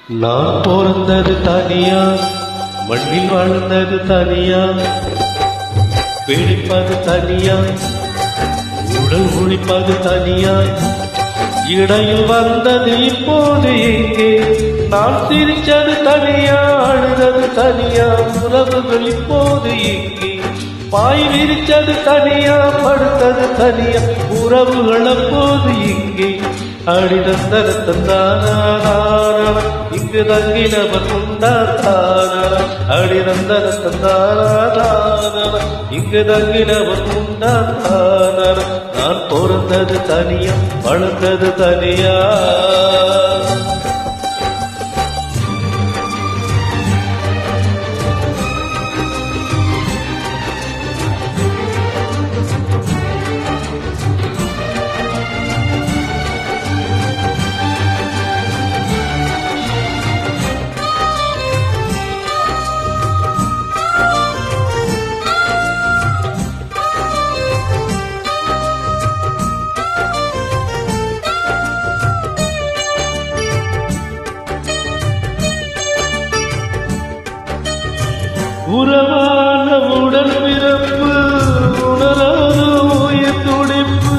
நான் பிறந்தது தனியா, மண்ணில் வாழ்ந்தது தனியா, பிடிப்பது தனியா, உடல் ஒழிப்பது தனியா, இடையில் வந்தது இப்போது எங்கே? நான் சிரிச்சது தனியா, அழுதது தனியா, உறவுகள் இப்போது எங்கே? பாய் விரிச்சது தனியா, படுத்தது தனியா, உறவுகள் அப்போது எங்கே? அடிதந்தரத்தந்தானா இங்கு தங்கினவர் உண்டாத்தானா, அடிதந்தரத்தந்தானா இங்கு தங்கினவர் உண்டாத்தானா. நான் பிறந்தது தனியா, வளர்ந்தது தனியா. உறவான உடல் பிறப்பு, உணராத உயிர் துடிப்பு,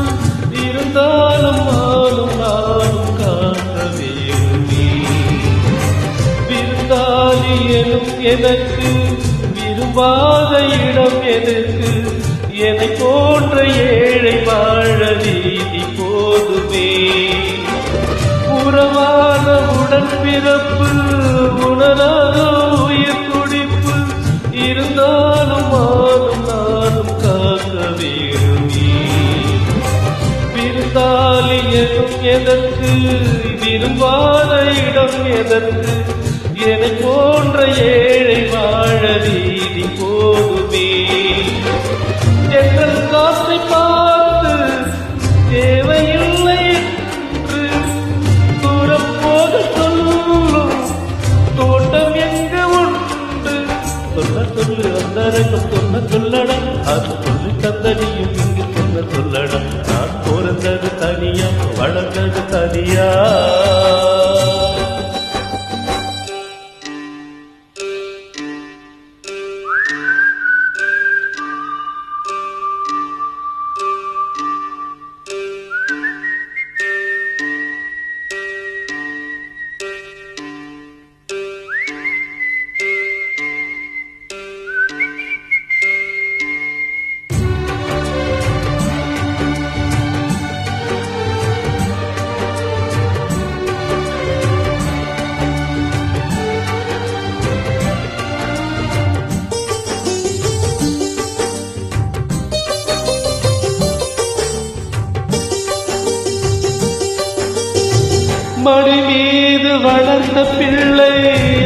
இருந்தாலும் ஆளும் நாளும் காக்க வேண்டுமே. விருந்தாளி எனும் எனக்கு விரும்பாத இடம் எதற்கு? என்னை போன்ற ஏழை வாழ நீதி போதுமே. உறவான உடல் பிறப்பு, உணராத உயிர் துடிப்பு, இருந்தாலும் ஆளும் நானும் காக்க வேண்டுமே. விருந்தாளி எனும் எதற்கு? விரும்பாத இடம் எதற்கு? என்னை போன்ற ஏழை வாழ நீதி போதுமே. எங்கள் காற்றை பார்த்து தேவையில்லை என்று தூரம் போக சொல்லும் தோட்டம் எங்க உண்டு? சொல்ல சொல்லு அந்தரங்கம் சொன்ன சொல்லடா, அது சொல்லி தந்தனியும் இங்கு சொன்ன சொல்லடா. நான் பிறந்தது தனியா, வளர்ந்தது தனியா. மடி மீது வளர்ந்த பிள்ளை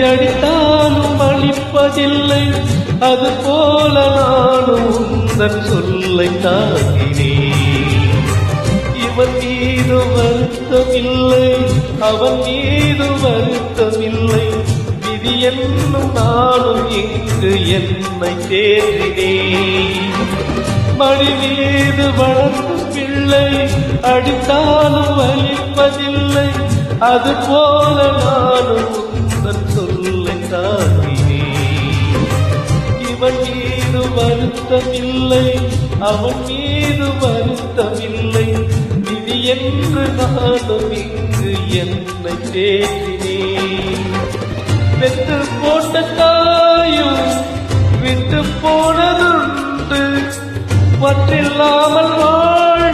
அடித்தாலும் அழிப்பதில்லை, அது போல நானும் உந்தன் சொல்லை தாங்கினேன். இவன் மீது வருத்தமில்லை, அவன் மீது வருத்தமில்லை, விதி என்னும் நானும் இங்கு என்னை தேடினேன். மடி மீது வளர்ந்த பிள்ளை அடித்தாலும் வலிப்பதில்லை, அது போல நானும் உந்தன் சொல்லை தாங்கினேன். இவன் மீது வருத்தமில்லை, அவன் மீது வருத்தமில்லை, விதி என்று நானும் இங்கு என்னை தேடினேன். வெத்து போட்ட தாயும் விட்டு போனதுண்டு, வற்றில்லாமல் வாழ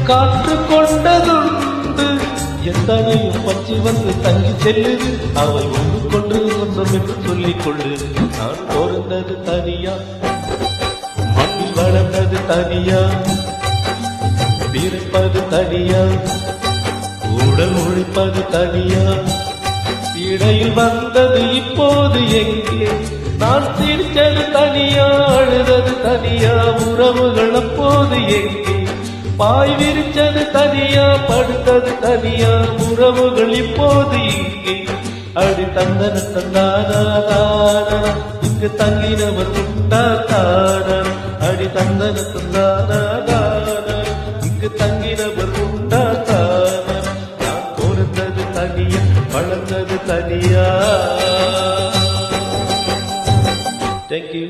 காத்து கொண்டதுண்டு. எத்தனையும் பற்றி வந்து தங்கி செல்லுது, அவள் ஒன்று கொண்டு சொந்தம் என்று சொல்லிக் கொள்ளு. நான் பிறந்தது தனியா, மண்ணில் வளர்ந்தது தனியா, பிறப்பது தனியா, உடல் ஒழிப்பது தனியா, இடையில் வந்தது இப்போது எங்கே? நான் சிரிச்சது தனியா, அழுதது தனியா, உறவுகள் அப்போது எங்கே? பாய் விரிச்சது தனியா, படுத்தது தனியா, உறவுகள் இப்போது இங்கே? அடி தந்தன தந்தானா இங்கு தங்கினவர் உண்டா தானா, அடி தந்தன தந்தானா இங்கு தங்கினவர் உண்டா தானா. நான் பிறந்தது தனியா, வளர்ந்தது தனியா. தேங்க்யூ.